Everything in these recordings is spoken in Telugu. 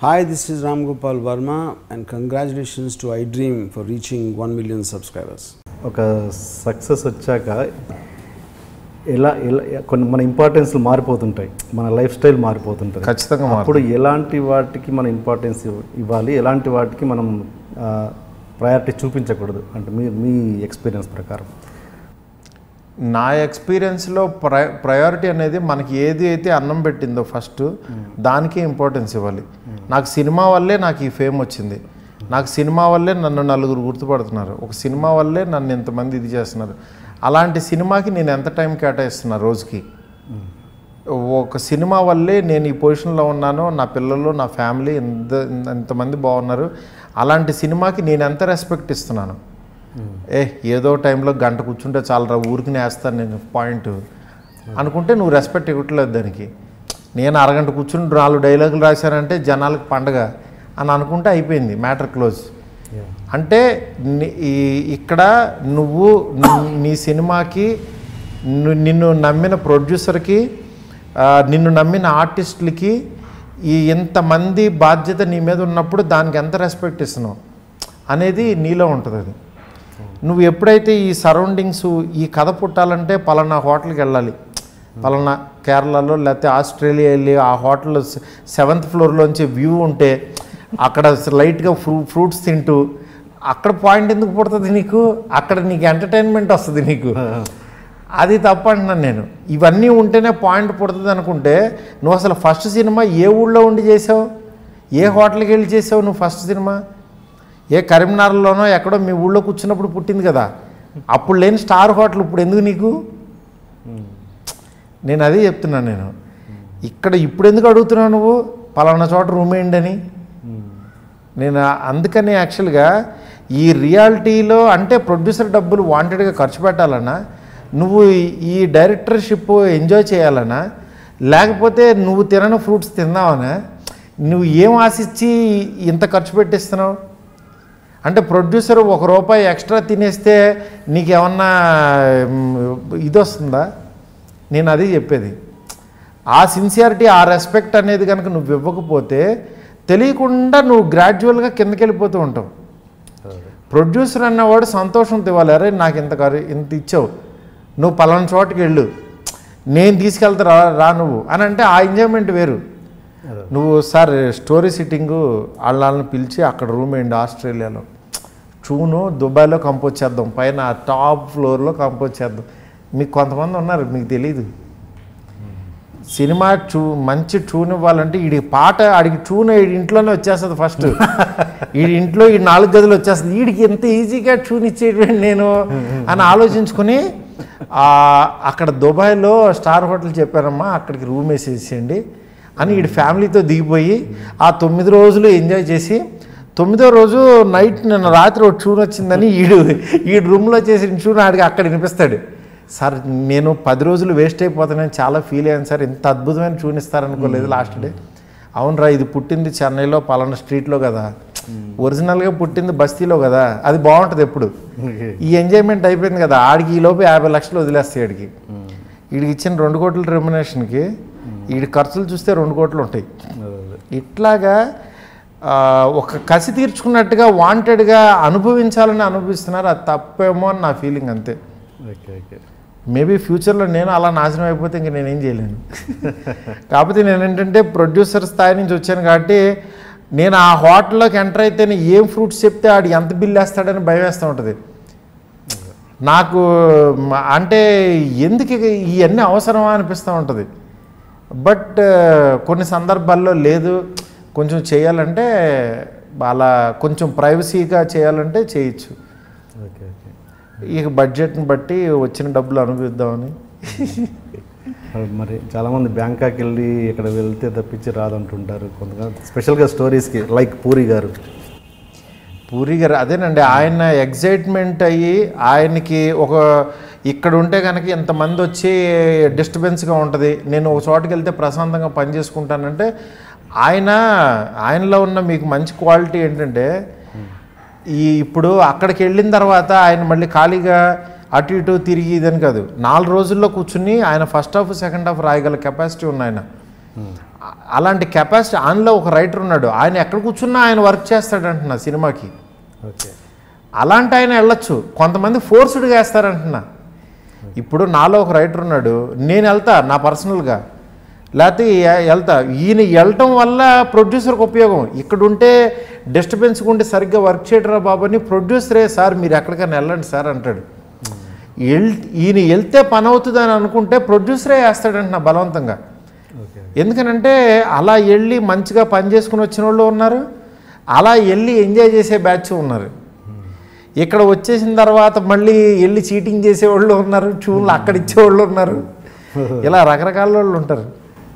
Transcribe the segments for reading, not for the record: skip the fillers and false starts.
Hi, this is Ram Gopal Verma and congratulations to iDream for reaching 1 million subscribers. ఒక సక్సెస్ వచ్చాక ఎలా కొన్ని మన ఇంపార్టెన్స్లు మారిపోతుంటాయి, మన లైఫ్ స్టైల్ మారిపోతుంటుంది. ఖచ్చితంగా అప్పుడు ఎలాంటి వాటికి మన ఇంపార్టెన్స్ ఇవ్వాలి, ఎలాంటి వాటికి మనం ప్రయారిటీ చూపించకూడదు అంటే మీ ఎక్స్పీరియన్స్ ప్రకారం? నా ఎక్స్పీరియన్స్లో ప్రయారిటీ అనేది మనకి ఏది అయితే అన్నం పెట్టిందో ఫస్ట్ దానికే ఇంపార్టెన్స్ ఇవ్వాలి. నాకు సినిమా వల్లే నాకు ఈ ఫేమ్ వచ్చింది, నాకు సినిమా వల్లే నన్ను నలుగురు గుర్తుపడుతున్నారు, ఒక సినిమా వల్లే నన్ను ఎంతమంది ఇది చేస్తున్నారు. అలాంటి సినిమాకి నేను ఎంత టైం కేటాయిస్తున్నా రోజుకి? ఒక సినిమా వల్లే నేను ఈ పొజిషన్లో ఉన్నాను, నా పిల్లలు నా ఫ్యామిలీ ఎంతమంది బాగున్నారు. అలాంటి సినిమాకి నేను ఎంత రెస్పెక్ట్ ఇస్తున్నాను? ఏదో టైంలో గంట కూర్చుంటే చాలరా ఊరికి నేస్తాను నేను పాయింట్ అనుకుంటే నువ్వు రెస్పెక్ట్ ఇవ్వట్లేదు దానికి. నేను అరగంట కూర్చుని 4 డైలాగులు రాశానంటే జనాలకు పండగ అని అనుకుంటే అయిపోయింది, మ్యాటర్ క్లోజ్. అంటే ఇక్కడ నువ్వు నీ సినిమాకి, నిన్ను నమ్మిన ప్రొడ్యూసర్కి, నిన్ను నమ్మిన ఆర్టిస్టులకి ఇంతమంది బాధ్యత నీ మీద ఉన్నప్పుడు దానికి ఎంత రెస్పెక్ట్ ఇస్తున్నావు అనేది నీలో ఉంటుంది. అది నువ్వు ఎప్పుడైతే ఈ సరౌండింగ్స్, ఈ కథ పుట్టాలంటే పలానా హోటల్కి వెళ్ళాలి, పలానా కేరళలో లేకపోతే ఆస్ట్రేలియా వెళ్ళి ఆ హోటల్ 7th ఫ్లోర్లోంచి వ్యూ ఉంటే అక్కడ లైట్గా ఫ్రూట్స్ తింటూ అక్కడ పాయింట్ ఎందుకు పుడుతుంది నీకు? అక్కడ నీకు ఎంటర్టైన్మెంట్ వస్తుంది నీకు. అది తప్ప అంటున్నాను నేను. ఇవన్నీ ఉంటేనే పాయింట్ పుడుతుంది అనుకుంటే నువ్వు అసలు ఫస్ట్ సినిమా ఏ ఊళ్ళో ఉండి చేసావు? ఏ హోటల్కి వెళ్ళి చేసావు నువ్వు ఫస్ట్ సినిమా? ఏ కరీంనగర్లోనో ఎక్కడో మీ ఊళ్ళో కూర్చున్నప్పుడు పుట్టింది కదా. అప్పుడు లేని స్టార్ హోటల్ ఇప్పుడు ఎందుకు నీకు? నేను అదే చెప్తున్నాను. నేను ఇక్కడ ఇప్పుడు ఎందుకు అడుగుతున్నావు నువ్వు పలానా చోట రూమ్ వేయండి అని? నేను అందుకని యాక్చువల్గా ఈ రియాలిటీలో అంటే ప్రొడ్యూసర్ డబ్బులు వాంటెడ్గా ఖర్చు పెట్టాలన్నా, నువ్వు ఈ డైరెక్టర్షిప్ ఎంజాయ్ చేయాలన్నా, లేకపోతే నువ్వు తినని ఫ్రూట్స్ తిందామనా, నువ్వు ఏం ఆశించి ఇంత ఖర్చు పెట్టిస్తున్నావు? అంటే ప్రొడ్యూసర్ ₹1 ఎక్స్ట్రా తినేస్తే నీకేమన్నా ఇది వస్తుందా? నేను అది చెప్పేది. ఆ సిన్సియారిటీ, ఆ రెస్పెక్ట్ అనేది కనుక నువ్వు ఇవ్వకపోతే తెలియకుండా నువ్వు గ్రాడ్యువల్గా కిందకి వెళ్ళిపోతూ ఉంటావు. ప్రొడ్యూసర్ అన్నవాడు సంతోషంతో ఇవ్వాలి. అరే నాకు ఇంత ఇచ్చావు, నువ్వు పలానా చోటుకి వెళ్ళు, నేను తీసుకెళ్తా రా నువ్వు అని అంటే ఆ ఎంజాయ్మెంట్ వేరు. నువ్వు సార్ స్టోరీ సిట్టింగు వాళ్ళని పిలిచి అక్కడ రూమ్ వేయండి ఆస్ట్రేలియాలో, చూను దుబాయ్లో కంపోజ్ చేద్దాం, పైన టాప్ ఫ్లోర్లో కంపోజ్ చేద్దాం. మీకు కొంతమంది ఉన్నారు, మీకు తెలీదు. సినిమా మంచి ట్యూన్ ఇవ్వాలంటే ఈ పాట ఆడికి ట్యూన్ ఇంట్లోనే వచ్చేస్తుంది ఫస్ట్. ఈ ఇంట్లో ఈ 4 గదులు వచ్చేస్తుంది, వీడికి ఎంత ఈజీగా ట్యూన్ ఇచ్చేటువంటి నేను అని ఆలోచించుకుని అక్కడ దుబాయ్లో స్టార్ హోటల్ చెప్పారమ్మా అక్కడికి రూమ్ వేసేసేయండి అని వీడి ఫ్యామిలీతో దిగిపోయి ఆ 9 రోజులు ఎంజాయ్ చేసి 9వ రోజు నైట్ నిన్న రాత్రి ఒక ట్యూన్ వచ్చిందని ఈ రూమ్లో చేసిన ట్యూన్ ఆడికి అక్కడ వినిపిస్తాడు. సార్ నేను 10 రోజులు వేస్ట్ అయిపోతానని చాలా ఫీల్ అయ్యాను సార్, ఇంత అద్భుతమైన ట్యూన్ ఇస్తారనుకోలేదు లాస్ట్ డే. అవునరా, ఇది పుట్టింది చెన్నైలో పలానా స్ట్రీట్లో కదా, ఒరిజినల్గా పుట్టింది బస్తీలో కదా, అది బాగుంటుంది ఎప్పుడు. ఈ ఎంజాయ్మెంట్ అయిపోయింది కదా, ఆడికి ఈ లోపు 50 లక్షలు వదిలేస్తాయి. వీడికి ఇచ్చిన 2 కోట్ల రెమ్యునరేషన్కి వీడి ఖర్చులు చూస్తే 2 కోట్లు ఉంటాయి. ఇట్లాగా ఒక కసి తీర్చుకున్నట్టుగా వాంటెడ్గా అనుభవించాలని అనుభవిస్తున్నారు. అది తప్పేమో అని నా ఫీలింగ్, అంతే. మేబీ ఫ్యూచర్లో నేను అలా నాశనం అయిపోతే ఇంక నేనేం చేయలేను. కాకపోతే నేను ఏంటంటే ప్రొడ్యూసర్ స్థాయి నుంచి వచ్చాను కాబట్టి నేను ఆ హోటల్లోకి ఎంటర్ అయితేనే ఏం ఫ్రూట్స్ చెప్తే ఆడు ఎంత బిల్ వేస్తాడని భయం వేస్తూ ఉంటుంది నాకు. అంటే ఎందుకు ఇవన్నీ అవసరమా అనిపిస్తూ ఉంటుంది. బట్ కొన్ని సందర్భాల్లో లేదు, కొంచెం చేయాలంటే అలా కొంచెం ప్రైవసీగా చేయాలంటే చేయొచ్చు. ఇక బడ్జెట్ని బట్టి వచ్చిన డబ్బులు అనుభవిద్దామని. మరి చాలామంది బ్యాంకాక్ వెళ్ళి ఇక్కడ వెళ్తే తప్పించి రాదంటుంటారు కొంతమంది, స్పెషల్గా స్టోరీస్కి. లైక్ పూరి గారు అదేనండి, ఆయన ఎగ్జైట్మెంట్ అయ్యి ఆయనకి ఒక ఇక్కడ ఉంటే కనుక ఇంతమంది వచ్చి డిస్టర్బెన్స్గా ఉంటుంది, నేను ఒక చోటుకి వెళ్తే ప్రశాంతంగా పని చేసుకుంటానంటే ఆయనలో ఉన్న మీకు మంచి క్వాలిటీ ఏంటంటే ఇప్పుడు అక్కడికి వెళ్ళిన తర్వాత ఆయన మళ్ళీ ఖాళీగా అటు ఇటు తిరిగి ఇదని కాదు, 4 రోజుల్లో కూర్చుని ఆయన ఫస్ట్ హాఫ్ సెకండ్ హాఫ్ రాయగల కెపాసిటీ ఉన్న ఆయన. అలాంటి కెపాసిటీ ఆయనలో ఒక రైటర్ ఉన్నాడు, ఆయన ఎక్కడ కూర్చున్నా ఆయన వర్క్ చేస్తాడంటున్నా సినిమాకి. ఓకే, అలాంటి ఆయన వెళ్ళొచ్చు. కొంతమంది ఫోర్స్డ్గా వేస్తారంటున్నా. ఇప్పుడు నాలో ఒక రైటర్ ఉన్నాడు, నేను వెళ్తా నా పర్సనల్గా, లేకపోతే వెళ్తా. ఈయన వెళ్ళటం వల్ల ప్రొడ్యూసర్కి ఉపయోగం. ఇక్కడ ఉంటే డిస్టర్బెన్స్గా ఉంటే సరిగ్గా వర్క్ చేయడరా బాబు అని ప్రొడ్యూసరే సార్ మీరు ఎక్కడికైనా వెళ్ళండి సార్ అంటాడు. ఈయన వెళ్తే పని అవుతుందని అనుకుంటే ప్రొడ్యూసరే వేస్తాడంట నా బలవంతంగా. ఎందుకనంటే అలా వెళ్ళి మంచిగా పని చేసుకుని వచ్చిన వాళ్ళు ఉన్నారు, అలా వెళ్ళి ఎంజాయ్ చేసే బ్యాచ్ ఉన్నారు. ఇక్కడ వచ్చేసిన తర్వాత మళ్ళీ వెళ్ళి చీటింగ్ చేసేవాళ్ళు ఉన్నారు, ట్యూన్లు అక్కడ ఇచ్చేవాళ్ళు ఉన్నారు, ఇలా రకరకాల వాళ్ళు ఉంటారు.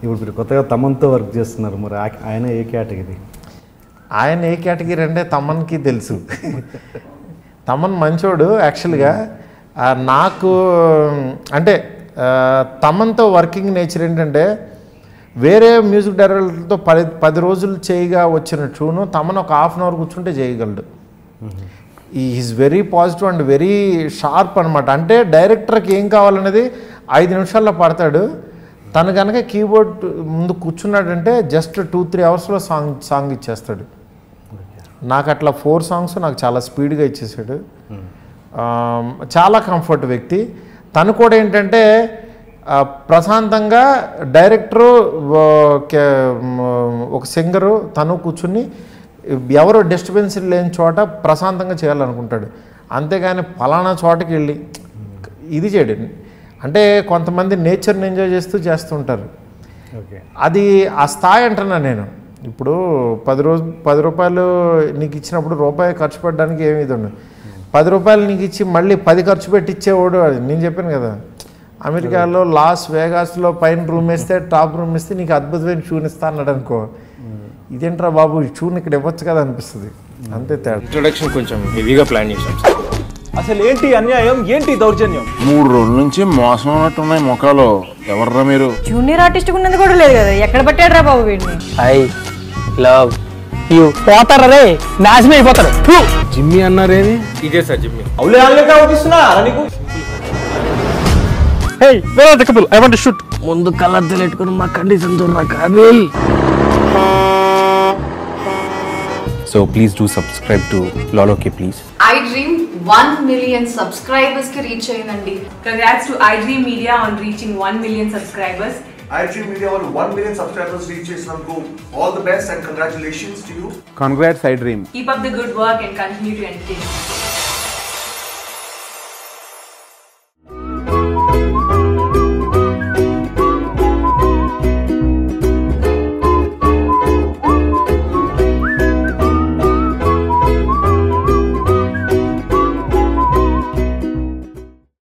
ఇప్పుడు మీరు కొత్తగా తమన్తో వర్క్ చేస్తున్నారు, మరి ఆయన ఏ కేటగిరీ? ఆయన ఏ కేటగిరీ అంటే తమన్కి తెలుసు. తమన్ మంచోడు యాక్చువల్గా. నాకు అంటే తమన్తో వర్కింగ్ నేచర్ ఏంటంటే వేరే మ్యూజిక్ డైరెక్టర్లతో 10 రోజులు చేయగా వచ్చిన ట్యూను తమన్ ఒక హాఫ్ అన్ అవర్ కూర్చుంటే చేయగలడు. Is very positive and very sharp అనమాట. అంటే డైరెక్టర్కి ఏం కావాలనేది 5 నిమిషాల్లో పడతాడు. తను కనుక కీబోర్డ్ ముందు కూర్చున్నాడంటే జస్ట్ 2-3 అవర్స్లో సాంగ్ ఇచ్చేస్తాడు. నాకు అట్లా 4 సాంగ్స్ నాకు చాలా స్పీడ్గా ఇచ్చేసాడు. చాలా కంఫర్ట్ వ్యక్తి. తను కూడా ఏంటంటే ప్రశాంతంగా డైరెక్టరు ఒక సింగరు తను కూర్చుని ఎవరో డిస్టర్బెన్స్ లేని చోట ప్రశాంతంగా చేయాలనుకుంటాడు. అంతేగాని ఫలానా చోటకి వెళ్ళి ఇది చేయడు. అంటే కొంతమంది నేచర్ని ఎంజాయ్ చేస్తుంటారు. అది ఆ స్థాయి అంటున్నా నేను. ఇప్పుడు 10 రూపాయలు నీకు ఇచ్చినప్పుడు రూపాయి ఖర్చు పెట్టడానికి ఏమి ఇది ఉండదు. 10 రూపాయలు నీకు ఇచ్చి మళ్ళీ 10 ఖర్చు పెట్టి ఇచ్చేవాడు. నేను చెప్పాను కదా, అమెరికాలో లాస్ వేగాస్లో పైన రూమ్ వేస్తే టాప్ రూమ్ ఇస్తే నీకు అద్భుతమైన ట్యూన్ ఇస్తా అన్నాడు అనుకో, ఇదేంట్రా బాబు ఈ ట్యూన్ ఇక్కడ ఇవ్వచ్చు కదా అనిపిస్తుంది. అంతే తేడా. ఇంట్రొడక్షన్ కొంచెం హెవీగా ప్లాన్ చేశాం సార్. అసలు ఏంటి అన్యాయం, ఏంటి దౌర్జన్యం? 3 రోజుల నుంచి మోసం ఉన్నట్టున్నాయి మొఖాలు. ఎవర్రా మీరు? జూనియర్ ఆర్టిస్ట్ ఉన్నది కూడా లేదు కదా, ఎక్కడ పట్టాడు రా బాబు వీడిని? I love you. పోతారా రే, నాశనం అయిపోతారు. జిమ్మి అన్నారేమి? ఇదే సార్ జిమ్మి. అవులే ఆన్లైన్ అవుపిస్తున్నా నీకు. Hey where are the couple, I want to shoot. ముందు కలర్ తెలెట్టుకుని మా కండిషన్ చూడరా Kaabil. So please do subscribe to Lolo K please. iDream 1 million subscribers ki reach ayindandi. Congrats to iDream Media on reaching 1 million subscribers. iDream Media on 1 million subscribers reach chesinanduku all the best and congratulations to you. Congrats iDream. Keep up the good work and continue to entertain us.